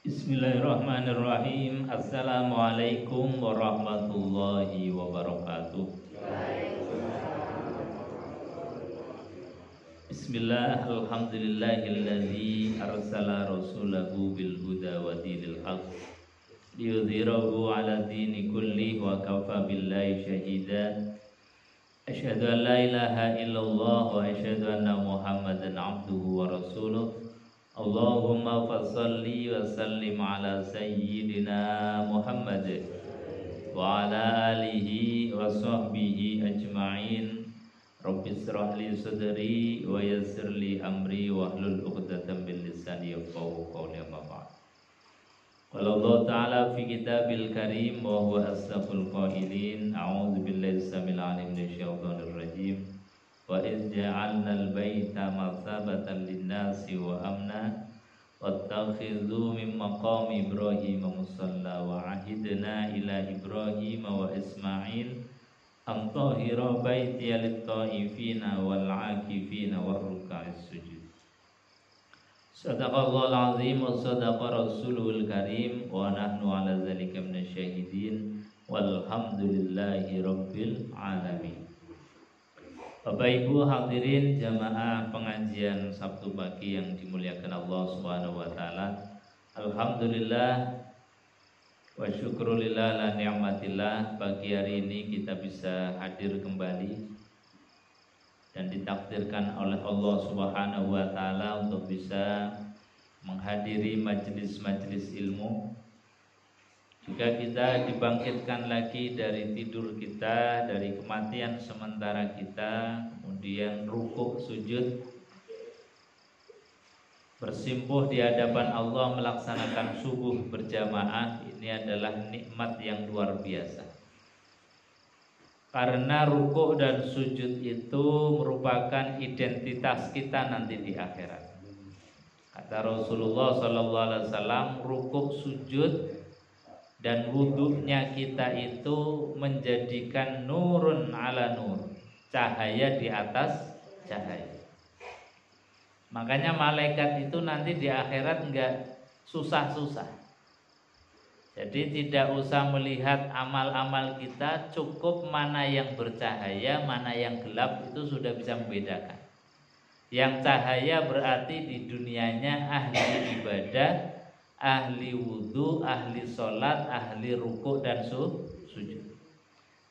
Bismillahirrahmanirrahim. Assalamualaikum warahmatullahi wabarakatuh. Bismillah, alhamdulillahilladzi arsala rasulahu bil huda wa dinil haq liyudhhirahu ala dini kulli wa kafa billahi shahida. Asyhadu an la ilaha illallah wa asyhadu anna Muhammadan abduhu wa rasuluh. Allahumma fassalli wa sallim ala sayyidina Muhammad wa ala alihi wa sahbihi ajma'in. Rabbi israh li sadri wa yassir li amri wa hlul 'uqdatam min lisani yafqahu qawli. Amma ba'd. Qala Allah ta'ala fi kitabil karim wa huwa asdaqul qailin. A'udzu billahi samil alim minasyaitonir rajim. Wa idh ja'alnal baita mathabatan lin-nasi wa amna wattakhidhu min maqami Ibrahim musalla wa ahidna ila Ibrahim wa Ismail an tahira baiti lit-ta'ifina wal 'akifina war-ruk'is sujud. Sadaqallahul azim wa sadaqa rasulul karim wa nahnu ala dzalika minasyahidin walhamdulillahi rabbil alamin. Bapak Ibu hadirin jamaah pengajian Sabtu pagi yang dimuliakan Allah Subhanahu wa taala. Alhamdulillah wa syukrulillah la ni'matillah, pagi hari ini kita bisa hadir kembali dan ditakdirkan oleh Allah Subhanahu wa taala untuk bisa menghadiri majelis-majelis ilmu. Jika kita dibangkitkan lagi dari tidur kita, dari kematian sementara kita, kemudian rukuk sujud, bersimpuh di hadapan Allah melaksanakan subuh berjamaah, ini adalah nikmat yang luar biasa. Karena rukuk dan sujud itu merupakan identitas kita nanti di akhirat. Kata Rasulullah SAW, rukuk sujud dan wudhunya kita itu menjadikan nurun ala nur, cahaya di atas cahaya. Makanya malaikat itu nanti di akhirat enggak susah-susah. Jadi tidak usah melihat amal-amal kita, cukup mana yang bercahaya, mana yang gelap, itu sudah bisa membedakan. Yang cahaya berarti di dunianya ahli ibadah, ahli wudhu, ahli sholat, ahli rukuk dan sujud.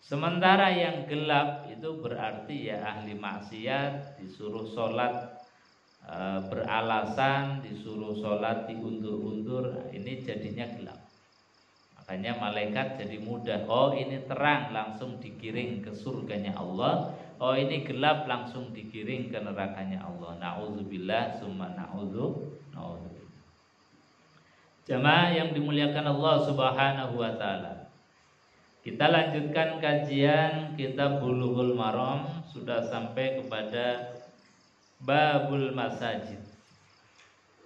Sementara yang gelap itu berarti ya ahli maksiat, disuruh sholat beralasan, disuruh sholat diundur-undur, ini jadinya gelap. Makanya malaikat jadi mudah, oh ini terang langsung digiring ke surganya Allah, oh ini gelap langsung digiring ke nerakanya Allah. Na'udzubillah summa na'udzubillah. Jamaah yang dimuliakan Allah Subhanahu wa taala. Kita lanjutkan kajian kitab Bulughul Maram, sudah sampai kepada Babul Masajid,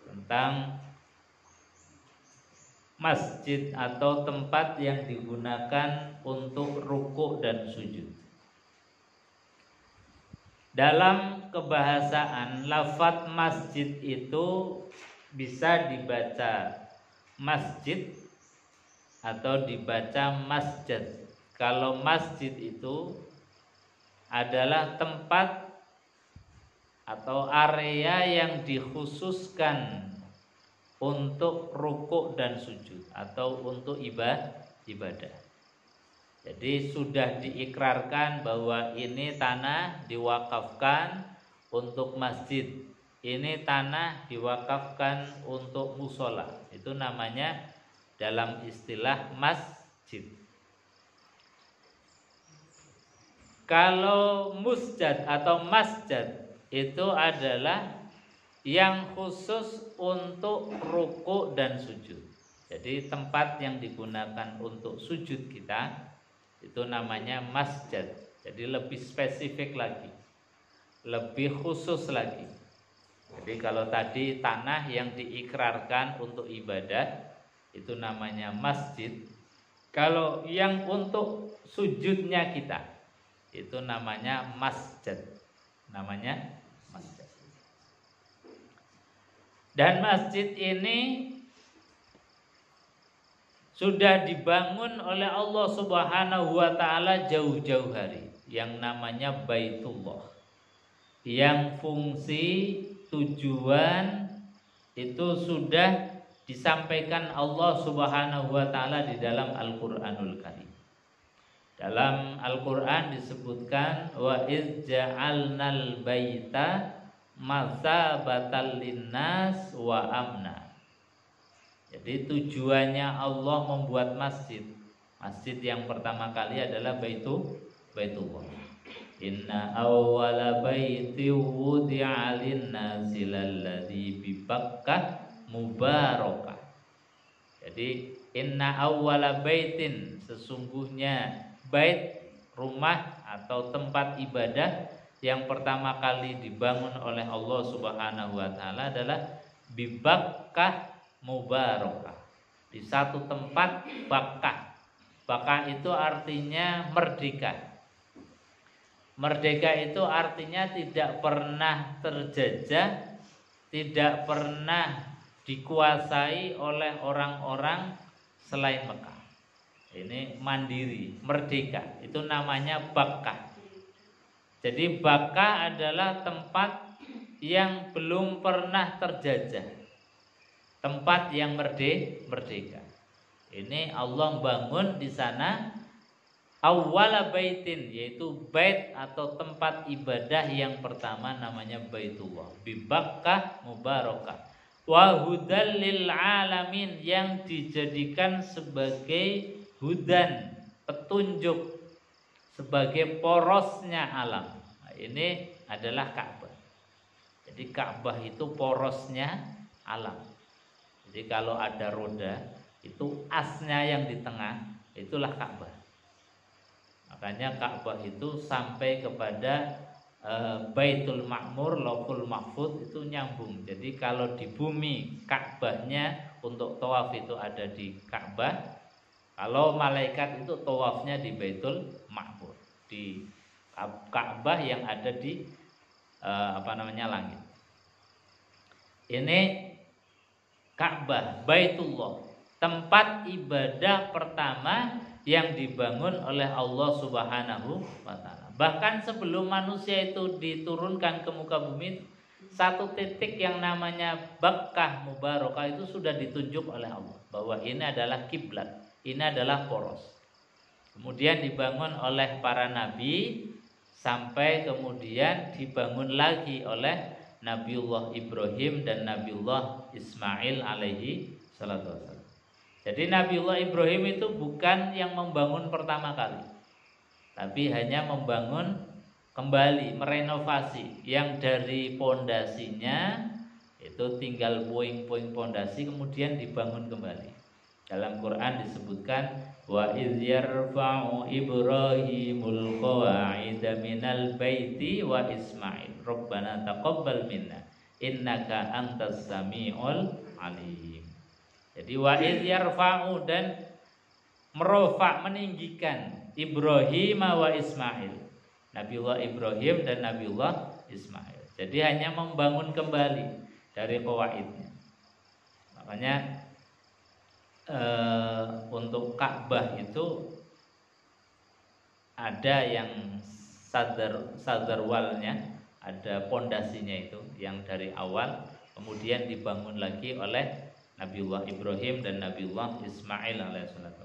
tentang masjid atau tempat yang digunakan untuk rukuk dan sujud. Dalam kebahasaan, lafadz masjid itu bisa dibaca masjid atau dibaca masjid. Kalau masjid itu adalah tempat atau area yang dikhususkan untuk rukuk dan sujud atau untuk ibadah. Jadi sudah diikrarkan bahwa ini tanah diwakafkan untuk masjid, ini tanah diwakafkan untuk musola. Itu namanya dalam istilah masjid. Kalau musjad atau masjid itu adalah yang khusus untuk rukuk dan sujud. Jadi tempat yang digunakan untuk sujud kita itu namanya masjid. Jadi lebih spesifik lagi, lebih khusus lagi. Jadi kalau tadi tanah yang diikrarkan untuk ibadah itu namanya masjid. Kalau yang untuk sujudnya kita itu namanya masjid. Namanya masjid. Dan masjid ini sudah dibangun oleh Allah Subhanahu wa taala jauh-jauh hari, yang namanya Baitullah, yang fungsi tujuan itu sudah disampaikan Allah Subhanahu wa taala di dalam Al-Qur'anul Karim. Dalam Al-Qur'an disebutkan wa iz ja'alnal baita matsabatal linnas wa amna. Jadi tujuannya Allah membuat masjid. Masjid yang pertama kali adalah Baitullah. Inna awwala baiti wudi'a lin-nasi lalladzi bi Bakkah mubarakah. Jadi inna awwala baitin, sesungguhnya bait, rumah atau tempat ibadah yang pertama kali dibangun oleh Allah Subhanahu wa taala adalah bi Bakkah mubarakah, di satu tempat Bakkah. Bakkah itu artinya merdeka. Merdeka itu artinya tidak pernah terjajah, tidak pernah dikuasai oleh orang-orang selain Mekah. Ini mandiri, merdeka. Itu namanya Bakkah. Jadi Bakkah adalah tempat yang belum pernah terjajah, tempat yang merdeka. Ini Allah bangun di sana awwala baitin, yaitu bait atau tempat ibadah yang pertama namanya Baitullah bi Bakkah mubarakah wa hudal lil alamin, yang dijadikan sebagai hudan, petunjuk, sebagai porosnya alam. Nah, ini adalah Ka'bah. Jadi Ka'bah itu porosnya alam. Jadi kalau ada roda, itu asnya yang di tengah, itulah Ka'bah. Makanya Ka'bah itu sampai kepada Baitul Ma'mur, Lauhul Mahfuz itu nyambung. Jadi kalau di bumi Ka'bahnya untuk tawaf itu ada di Ka'bah. Kalau malaikat itu tawafnya di Baitul Ma'mur, di Ka'bah yang ada di langit. Ini Ka'bah, Baitullah, tempat ibadah pertama yang dibangun oleh Allah Subhanahu wa taala. Bahkan sebelum manusia itu diturunkan ke muka bumi, satu titik yang namanya Bakkah mubarakah itu sudah ditunjuk oleh Allah bahwa ini adalah kiblat, ini adalah poros. Kemudian dibangun oleh para nabi sampai kemudian dibangun lagi oleh Nabiullah Ibrahim dan Nabiullah Ismail alaihi salatu wassalam. Jadi Nabiullah Ibrahim itu bukan yang membangun pertama kali, tapi hanya membangun kembali, merenovasi yang dari pondasinya itu tinggal puing-puing pondasi kemudian dibangun kembali. Dalam Quran disebutkan wa idz yarfa'u Ibrahimul qawa'ida minal baiti wa Ismail rabbana taqabbal minna innaka antas samiul alim. Jadi wa idz yarfa'u, dan merofa, meninggikan Ibrahim wa Ismail, Nabiullah Ibrahim dan Nabiullah Ismail. Jadi hanya membangun kembali dari qawaidnya. Makanya untuk Ka'bah itu ada yang sadarwalnya, ada pondasinya itu yang dari awal kemudian dibangun lagi oleh Nabiullah Ibrahim dan Nabiullah Ismail alaihissalam.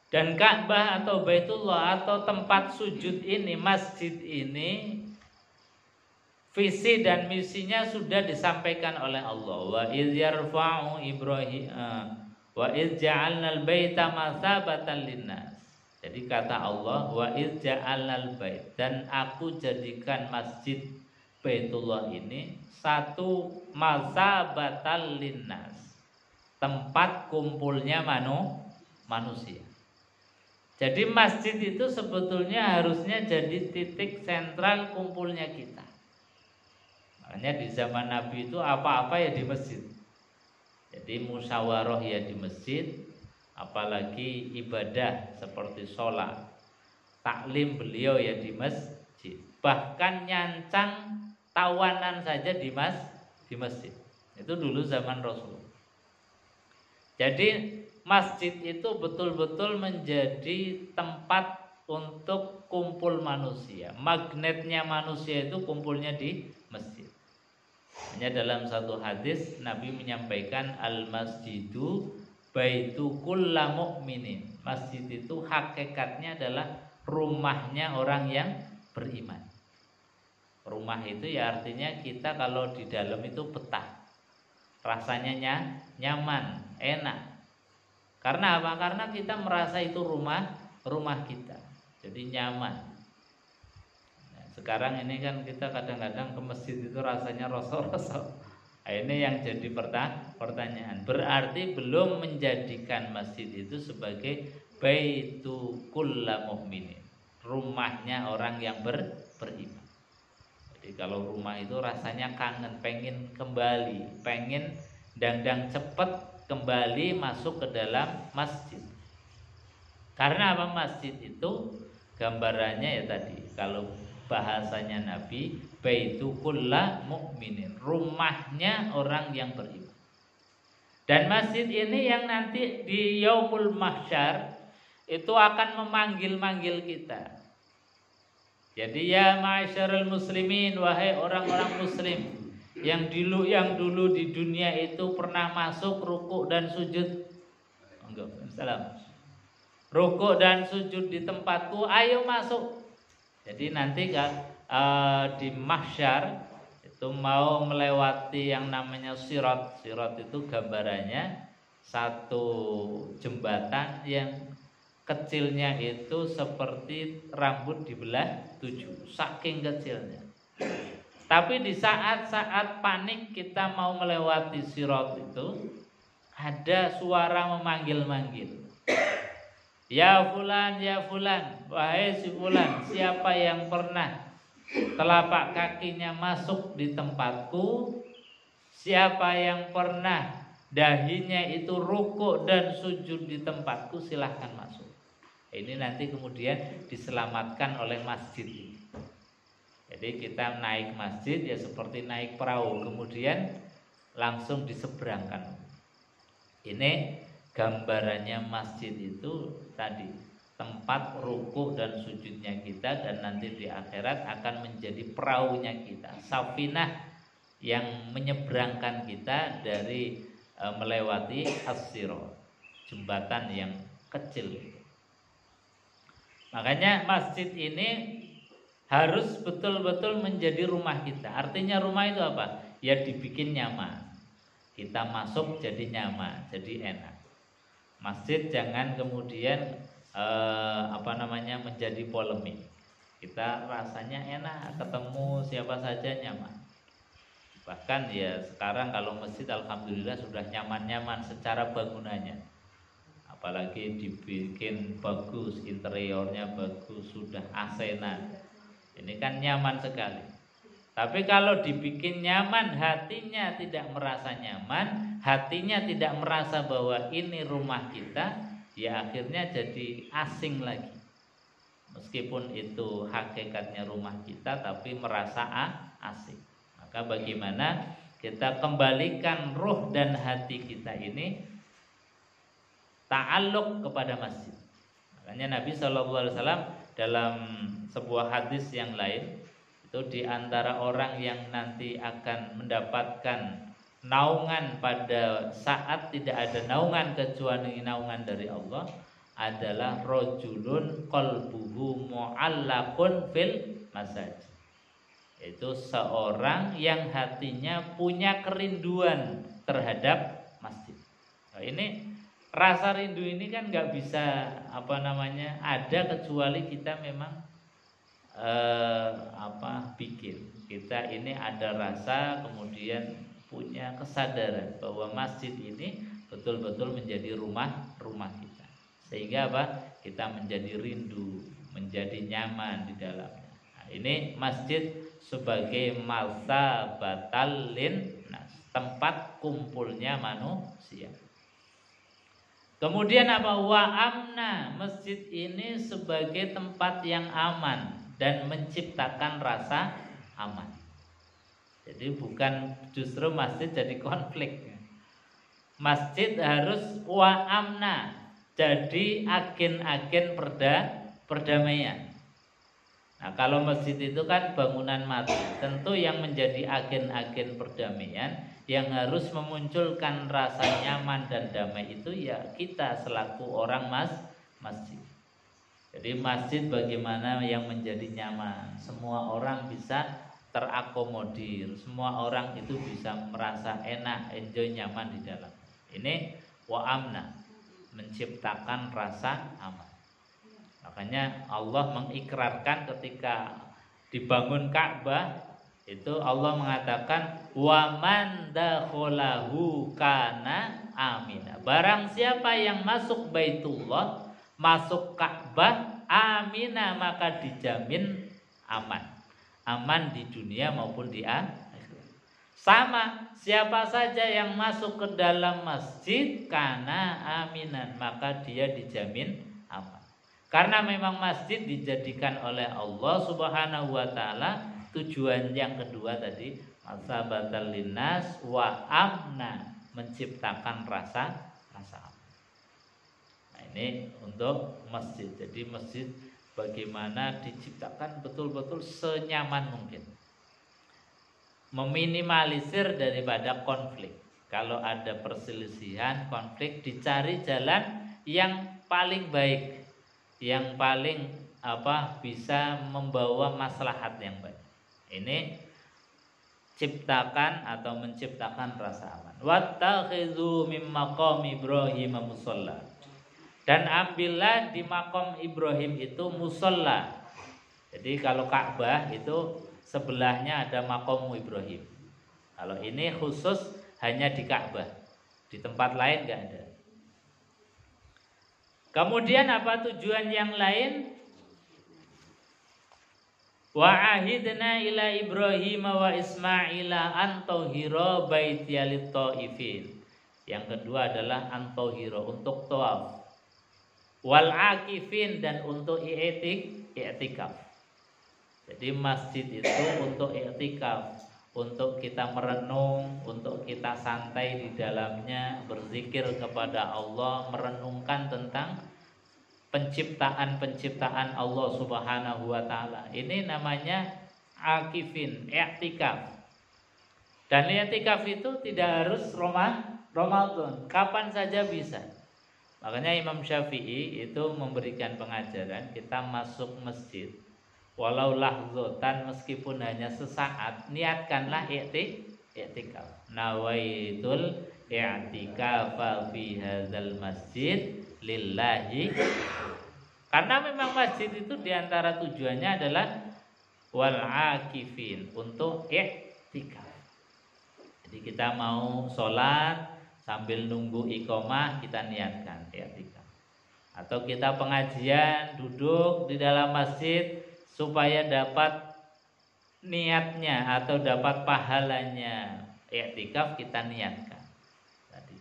Dan Ka'bah atau Baitullah atau tempat sujud ini, masjid ini, visi dan misinya sudah disampaikan oleh Allah. Wa idz yarfa'u Ibrahim wa idz ja'alnal baita matsabatan linnas. Jadi kata Allah wa idz ja'alnal bait, dan aku jadikan masjid Baitullah ini satu matsabatan linnas, tempat kumpulnya manusia. Jadi masjid itu sebetulnya harusnya jadi titik sentral kumpulnya kita. Makanya di zaman Nabi itu apa-apa ya di masjid. Jadi musyawarah ya di masjid, apalagi ibadah seperti sholat, taklim beliau ya di masjid. Bahkan nyancang tawanan saja di masjid. Itu dulu zaman Rasul. Jadi masjid itu betul-betul menjadi tempat untuk kumpul manusia. Magnetnya manusia itu kumpulnya di masjid. Hanya dalam satu hadis Nabi menyampaikan al-masjidu baitu kulla mu'minin. Masjid itu hakikatnya adalah rumahnya orang yang beriman. Rumah itu ya artinya kita kalau di dalam itu betah. Rasanya nyaman, enak. Karena apa? Karena kita merasa itu rumah kita. Jadi nyaman. Nah, sekarang ini kan kita kadang-kadang ke masjid itu rasanya rosok-rosok. Nah, ini yang jadi pertanyaan. Berarti belum menjadikan masjid itu sebagai baitu kulla mu'minin. Rumahnya orang yang beriman. Jadi kalau rumah itu rasanya kangen, pengen kembali, pengen dandang cepet kembali masuk ke dalam masjid. Karena apa? Masjid itu gambarannya ya tadi, kalau bahasanya Nabi, baitu kulla mu'minin, rumahnya orang yang beriman. Dan masjid ini yang nanti di yaumul mahsyar itu akan memanggil-manggil kita. Jadi ya ma'asyarul muslimin, wahai orang-orang muslim yang dulu di dunia itu pernah masuk rukuk dan sujud. Salam. Rukuk dan sujud di tempatku, ayo masuk. Jadi nanti di mahsyar itu mau melewati yang namanya sirat. Sirat itu gambarannya satu jembatan yang kecilnya itu seperti rambut dibelah 7, saking kecilnya. Tapi di saat-saat panik kita mau melewati sirat itu ada suara memanggil-manggil. Ya fulan, wahai si fulan, siapa yang pernah telapak kakinya masuk di tempatku, siapa yang pernah dahinya itu rukuk dan sujud di tempatku, silahkan masuk. Ini nanti kemudian diselamatkan oleh masjid ini. Jadi kita naik masjid ya seperti naik perahu, kemudian langsung diseberangkan. Ini gambarannya masjid itu tadi, tempat rukuk dan sujudnya kita, dan nanti di akhirat akan menjadi perahunya kita, safinah yang menyeberangkan kita dari melewati as-sirat, jembatan yang kecil. Makanya masjid ini harus betul-betul menjadi rumah kita. Artinya rumah itu apa? Ya dibikin nyaman. Kita masuk jadi nyaman, jadi enak. Masjid jangan kemudian menjadi polemik. Kita rasanya enak, ketemu siapa saja nyaman. Bahkan ya sekarang kalau masjid alhamdulillah sudah nyaman-nyaman secara bangunannya. Apalagi dibikin bagus, interiornya bagus, sudah AC-nan. Ini kan nyaman sekali. Tapi kalau dibikin nyaman, hatinya tidak merasa nyaman, hatinya tidak merasa bahwa ini rumah kita, ya akhirnya jadi asing lagi. Meskipun itu hakikatnya rumah kita, tapi merasa asing. Maka bagaimana kita kembalikan ruh dan hati kita ini ta'alluq kepada masjid. Makanya Nabi SAW dalam sebuah hadis yang lain itu di antara orang yang nanti akan mendapatkan naungan pada saat tidak ada naungan kecuali naungan dari Allah adalah rajulun qalbuhu mu'allaqun fil masajid. Itu seorang yang hatinya punya kerinduan terhadap masjid. Nah, ini rasa rindu ini kan nggak bisa ada kecuali kita memang bikin. Kita ini ada rasa, kemudian punya kesadaran bahwa masjid ini betul-betul menjadi rumah kita. Sehingga kita menjadi rindu, menjadi nyaman di dalamnya. Nah, ini masjid sebagai masabatal linnas, tempat kumpulnya manusia. Kemudian wa amna, masjid ini sebagai tempat yang aman dan menciptakan rasa aman. Jadi bukan justru masjid jadi konflik. Masjid harus wa amna, jadi agen-agen perdamaian. Nah, kalau masjid itu kan bangunan mati, tentu yang menjadi agen-agen perdamaian yang harus memunculkan rasa nyaman dan damai itu ya kita selaku orang masjid. Jadi masjid bagaimana yang menjadi nyaman, semua orang bisa terakomodir, semua orang itu bisa merasa enak, enjoy, nyaman di dalam. Ini wa amna, menciptakan rasa aman. Makanya Allah mengikrarkan ketika dibangun Ka'bah itu Allah mengatakan wa man dakhalahu kana amina. Barang siapa yang masuk Baitullah, masuk Ka'bah, amina, maka dijamin aman. Aman di dunia maupun di akhirat. Sama, siapa saja yang masuk ke dalam masjid kana aminan, maka dia dijamin aman. Karena memang masjid dijadikan oleh Allah Subhanahu wa taala tujuan yang kedua tadi, masabatal linnas wa amna, menciptakan rasa aman. Nah, ini untuk masjid. Jadi masjid bagaimana diciptakan betul-betul senyaman mungkin. Meminimalisir daripada konflik. Kalau ada perselisihan, konflik, dicari jalan yang paling baik, yang paling bisa membawa maslahat yang baik. Ini ciptakan atau menciptakan rasa aman. Wattakhidhu mim maqam Ibrahim musalla. Dan ambillah di makom Ibrahim itu musalla. Jadi kalau Ka'bah itu sebelahnya ada makom Ibrahim. Kalau ini khusus hanya di Ka'bah, di tempat lain enggak ada. Kemudian apa tujuan yang lain? Wa ahidna ila Ibrahim wa Ismaila an tahira baitiya lit-taifin. Yang kedua adalah an tahira, untuk tawaf. Wal akifin, dan untuk i'tikaf. Jadi masjid itu untuk i'tikaf, untuk kita merenung, untuk kita santai di dalamnya, berzikir kepada Allah, merenungkan tentang penciptaan Allah Subhanahu wa taala. Ini namanya akifin, i'tikaf. Dan i'tikaf itu tidak harus Ramadan, kapan saja bisa. Makanya Imam Syafi'i itu memberikan pengajaran, kita masuk masjid walau lahzotan, meskipun hanya sesaat, niatkanlah i'tikaf. Nawaitul i'tikafa fi hadzal masjid lillahi. Karena memang masjid itu diantara tujuannya adalah wal akifin, untuk i'tikaf. Jadi kita mau sholat sambil nunggu iqomah, kita niatkan i'tikaf. Atau kita pengajian duduk di dalam masjid supaya dapat niatnya atau dapat pahalanya i'tikaf, kita niatkan tadi.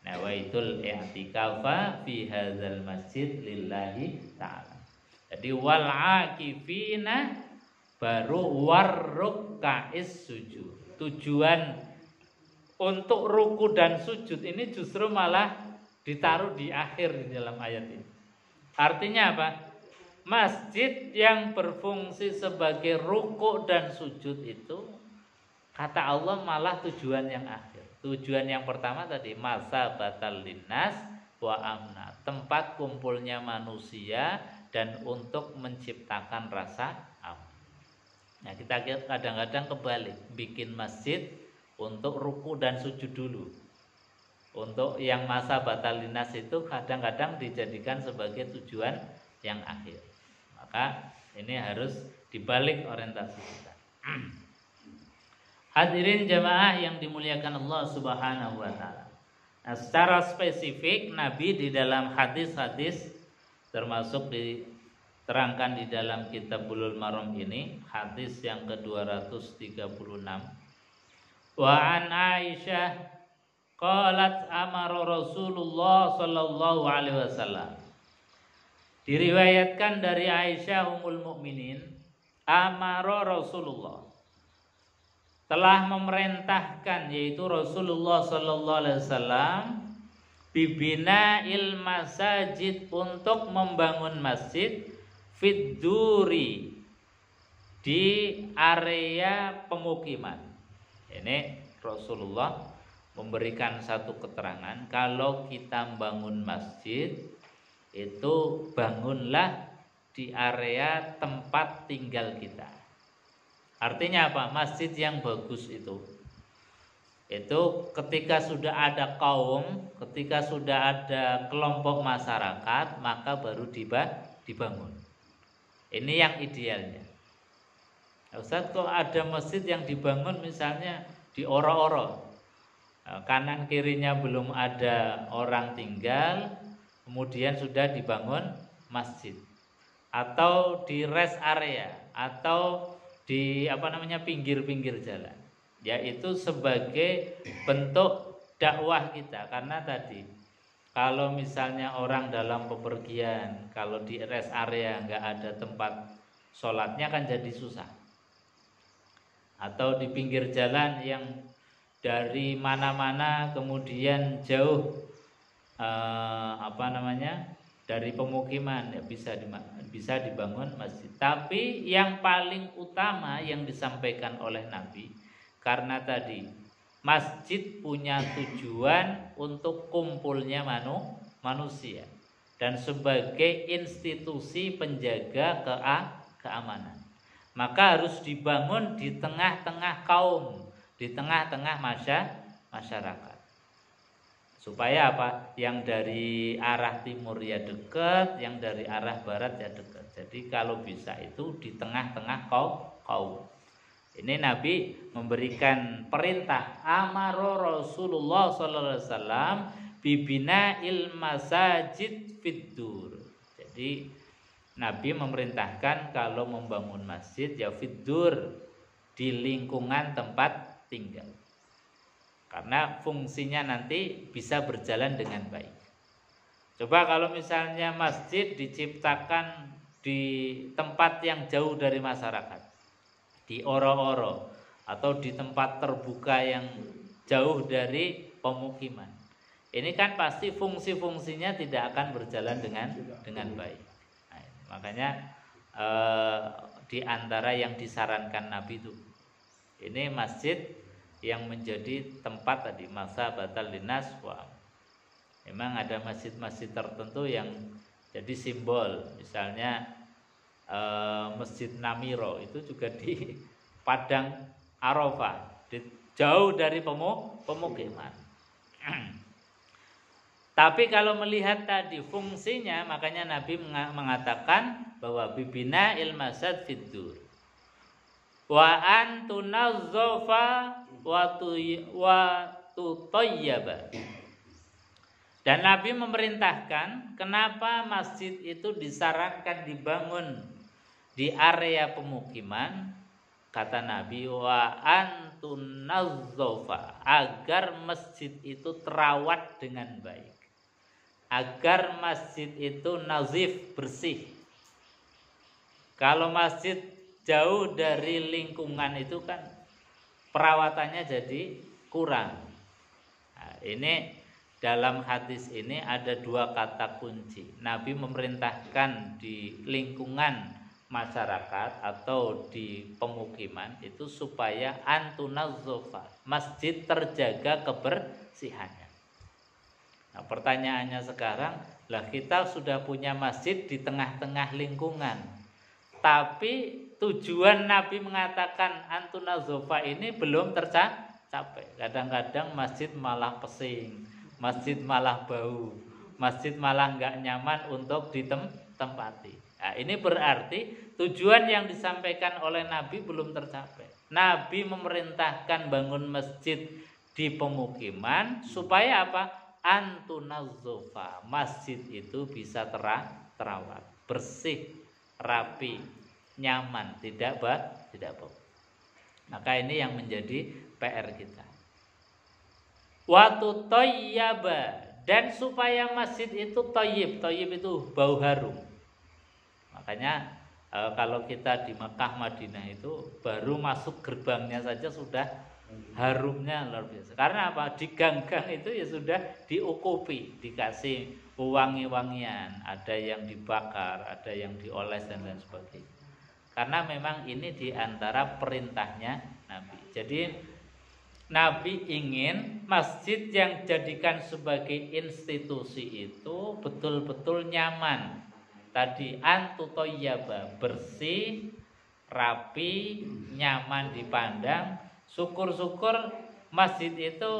Nawaitul i'tikafa fi hadzal masjid lillahi ta'ala. Jadi wal akifina baru warruka'is sujud. Tujuan untuk ruku dan sujud ini justru malah ditaruh di akhir di dalam ayat ini. Artinya apa? Masjid yang berfungsi sebagai ruku dan sujud itu, kata Allah, malah tujuan yang akhir. Tujuan yang pertama tadi masa batal linnas wa amna, tempat kumpulnya manusia dan untuk menciptakan rasa aman. Nah, kita kadang-kadang kebalik, bikin masjid untuk ruku dan sujud dulu. Untuk yang masa batal linnas itu kadang-kadang dijadikan sebagai tujuan yang akhir. Maka ini harus dibalik orientasi kita. Hadirin jamaah yang dimuliakan Allah Subhanahu wa taala. Nah, secara spesifik Nabi di dalam hadis-hadis, termasuk diterangkan di dalam kitab Bulughul Maram ini, hadis yang ke-236. Wa an Aisyah qalat amara Rasulullah sallallahu alaihi wasallam. Diriwayatkan dari Aisyah Ummul Mukminin, amara Rasulullah, telah memerintahkan, yaitu Rasulullah sallallahu alaihi wasallam, bibina il masajid, untuk membangun masjid, fidduri, di area pemukiman. Ini Rasulullah memberikan satu keterangan, kalau kita bangun masjid itu bangunlah di area tempat tinggal kita. Artinya apa? Masjid yang bagus itu ketika sudah ada kaum, ketika sudah ada kelompok masyarakat, maka baru dibangun. Ini yang idealnya. Ustaz, kok ada masjid yang dibangun misalnya di oro-oro, kanan kirinya belum ada orang tinggal, kemudian sudah dibangun masjid, atau di rest area, atau di pinggir-pinggir jalan, yaitu sebagai bentuk dakwah kita. Karena tadi kalau misalnya orang dalam bepergian, kalau di rest area nggak ada tempat sholatnya kan jadi susah. Atau di pinggir jalan yang dari mana-mana kemudian jauh dari pemukiman, ya bisa dibangun masjid. Tapi yang paling utama yang disampaikan oleh Nabi, karena tadi masjid punya tujuan untuk kumpulnya manusia dan sebagai institusi penjaga keamanan, maka harus dibangun di tengah-tengah kaum, di tengah-tengah masyarakat. Supaya apa? Yang dari arah timur ya dekat, yang dari arah barat ya dekat. Jadi kalau bisa itu di tengah-tengah kaum. Ini Nabi memberikan perintah, amaro Rasulullah sallallahu alaihi wasallam bibina il masajid fiddur. Jadi Nabi memerintahkan kalau membangun masjid ya fiddur, di lingkungan tempat tinggal. Karena fungsinya nanti bisa berjalan dengan baik. Coba kalau misalnya masjid diciptakan di tempat yang jauh dari masyarakat, di oro-oro, atau di tempat terbuka yang jauh dari pemukiman, ini kan pasti fungsi-fungsinya tidak akan berjalan dengan baik. Makanya di antara yang disarankan Nabi itu, ini masjid yang menjadi tempat tadi masa batal linas. Memang ada masjid-masjid tertentu yang jadi simbol, misalnya Masjid Namiro itu juga di Padang Arafah, jauh dari pemukiman. Tapi kalau melihat tadi fungsinya, makanya Nabi mengatakan bahwa bibina ilmasad fiddur wa antunazzafa wa tutayyaba. Dan Nabi memerintahkan, kenapa masjid itu disarankan dibangun di area pemukiman? Kata Nabi, wa antunazzafa, agar masjid itu terawat dengan baik, agar masjid itu nazif, bersih. Kalau masjid jauh dari lingkungan itu kan perawatannya jadi kurang. Nah, ini dalam hadis ini ada dua kata kunci. Nabi memerintahkan di lingkungan masyarakat atau di pemukiman itu supaya antunazzafa, masjid terjaga kebersihannya. Nah, pertanyaannya sekarang, lah kita sudah punya masjid di tengah-tengah lingkungan, tapi tujuan Nabi mengatakan antunazzafa ini belum tercapai. Kadang-kadang masjid malah pesing, masjid malah bau, masjid malah nggak nyaman untuk ditempati. Nah, ini berarti tujuan yang disampaikan oleh Nabi belum tercapai. Nabi memerintahkan bangun masjid di pemukiman supaya apa? Antunazzafa, masjid itu bisa terawat, bersih, rapi, nyaman, tidak bau. Maka ini yang menjadi PR kita. Watu thayyaba, dan supaya masjid itu thayyib. Thayyib itu bau harum. Makanya Kalau kita di Mekah Madinah itu baru masuk gerbangnya saja sudah harumnya luar biasa. Karena apa? Di gang-gang itu ya sudah diukupi, dikasih wangi-wangian, ada yang dibakar, ada yang dioles dan lain sebagainya. Karena memang ini diantara perintahnya Nabi. Jadi Nabi ingin masjid yang jadikan sebagai institusi itu betul-betul nyaman. Tadi antutoyyaba, bersih, rapi, nyaman dipandang. Syukur-syukur masjid itu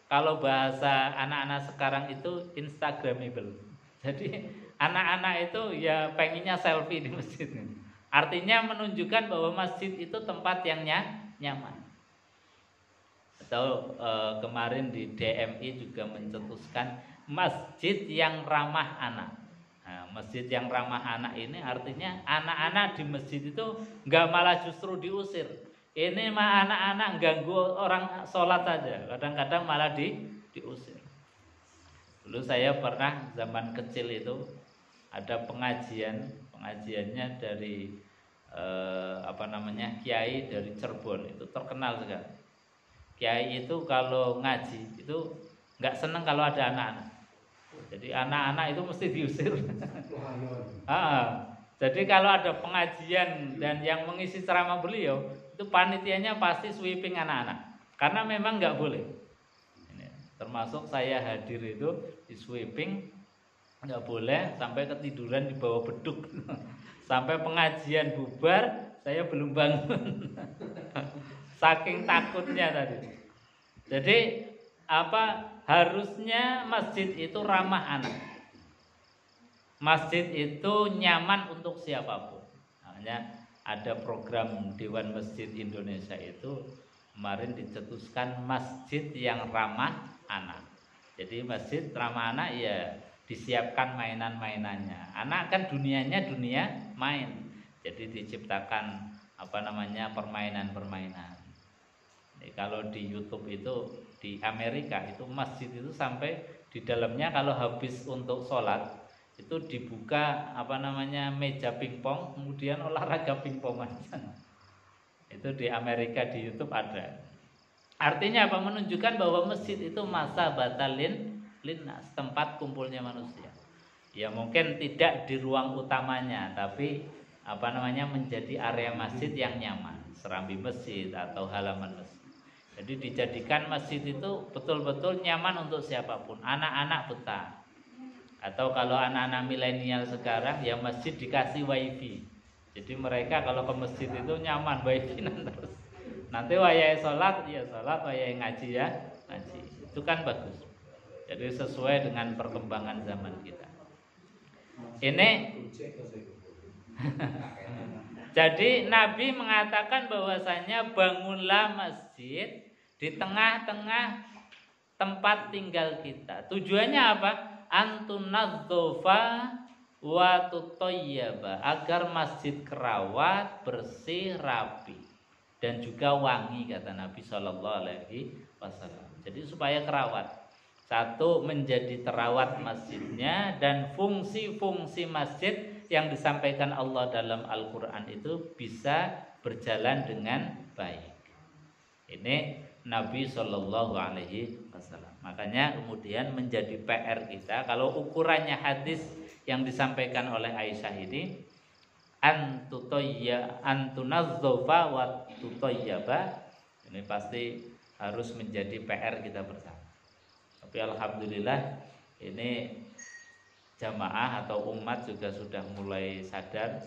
kalau bahasa anak-anak sekarang itu instagramable. Jadi anak-anak itu ya pengennya selfie di masjid. Artinya menunjukkan bahwa masjid itu tempat yang nyaman. Atau kemarin di DMI juga mencetuskan masjid yang ramah anak. Nah, masjid yang ramah anak ini artinya anak-anak di masjid itu nggak malah justru diusir. Ini mah anak-anak ganggu orang sholat saja. Kadang-kadang malah diusir. Dulu saya pernah zaman kecil itu ada pengajiannya dari kiai dari Cirebon, itu terkenal sekali. Kiai itu kalau ngaji itu nggak seneng kalau ada anak-anak. Jadi anak-anak itu mesti diusir. Jadi kalau ada pengajian dan yang mengisi ceramah beliau itu panitianya pasti sweeping anak-anak. Karena memang nggak boleh. Ini, termasuk saya hadir itu di sweeping nggak boleh sampai ketiduran di bawah beduk. Sampai pengajian bubar saya belum bangun. Saking takutnya tadi. Jadi harusnya masjid itu ramah anak. Masjid itu nyaman untuk siapapun. Makanya ada program Dewan Masjid Indonesia itu kemarin dicetuskan masjid yang ramah anak. Jadi masjid ramah anak ya disiapkan mainan-mainannya. Anak kan dunianya dunia main. Jadi diciptakan permainan-permainan. Kalau di YouTube itu di Amerika itu masjid itu sampai di dalamnya kalau habis untuk sholat itu dibuka meja pingpong, kemudian olahraga pingpongan. Itu di Amerika di YouTube ada. Artinya apa? Menunjukkan bahwa masjid itu masa batalin linnas, tempat kumpulnya manusia. Ya mungkin tidak di ruang utamanya, tapi menjadi area masjid yang nyaman, serambi masjid atau halaman masjid. Jadi dijadikan masjid itu betul-betul nyaman untuk siapapun, anak-anak betah. Atau kalau anak-anak milenial sekarang ya masjid dikasih wifi. Jadi mereka kalau ke masjid itu nyaman, wifi terus. Nanti wayai sholat ya sholat, wayai ngaji ya ngaji. Itu kan bagus. Jadi sesuai dengan perkembangan zaman kita. Ini jadi Nabi mengatakan bahwasanya bangunlah masjid di tengah-tengah tempat tinggal kita. Tujuannya apa? Antunadzofa wa tutoyyaba, agar masjid kerawat, bersih, rapi dan juga wangi, kata Nabi Shallallahu Alaihi Wasallam. Jadi supaya kerawat. Satu, menjadi terawat masjidnya, dan fungsi-fungsi masjid yang disampaikan Allah dalam Al-Quran itu bisa berjalan dengan baik. Ini Nabi Shallallahu Alaihi Wasallam. Makanya kemudian menjadi PR kita, kalau ukurannya hadis yang disampaikan oleh Aisyah ini, antunazzofa wa tutoyyaba, ini pasti harus menjadi PR kita bersama. Tapi alhamdulillah ini jamaah atau umat juga sudah mulai sadar,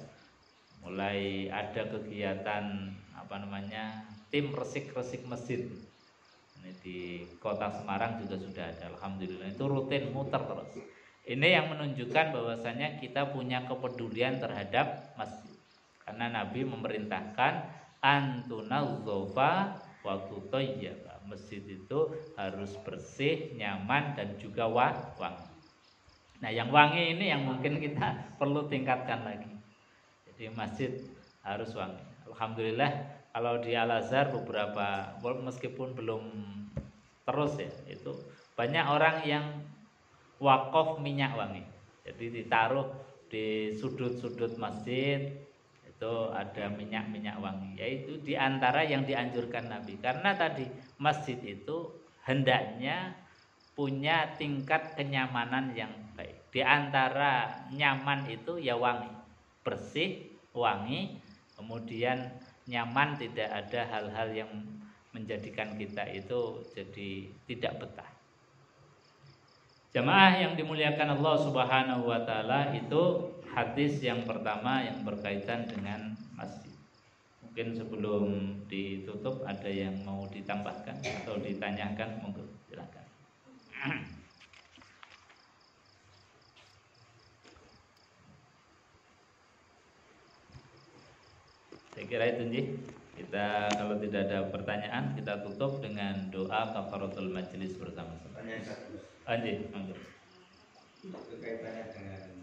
mulai ada kegiatan tim resik-resik masjid. Ini di Kota Semarang juga sudah ada, alhamdulillah. Itu rutin muter terus. Ini yang menunjukkan bahwasanya kita punya kepedulian terhadap masjid. Karena Nabi memerintahkan antunazzofa wa tutoyyaba. Masjid itu harus bersih, nyaman dan juga wangi. Nah, yang wangi ini yang mungkin kita perlu tingkatkan lagi. Jadi masjid harus wangi. Alhamdulillah kalau di Al-Azhar beberapa, meskipun belum terus ya, itu banyak orang yang wakaf minyak wangi. Jadi ditaruh di sudut-sudut masjid. itu ada minyak-minyak wangi, yaitu diantara yang dianjurkan Nabi. Karena tadi masjid itu hendaknya punya tingkat kenyamanan yang baik. Di antara nyaman itu ya wangi, bersih, wangi, kemudian nyaman, tidak ada hal-hal yang menjadikan kita itu jadi tidak betah. Jamaah yang dimuliakan Allah Subhanahu wa taala, itu hadis yang pertama yang berkaitan dengan masjid. Mungkin sebelum ditutup ada yang mau ditambahkan atau ditanyakan, monggo silakan. Saya kira itu nggih. Kita kalau tidak ada pertanyaan, kita tutup dengan doa kafaratul majelis bersama-sama. Pertanyaan satu. Anjir, monggo. Berkaitannya dengan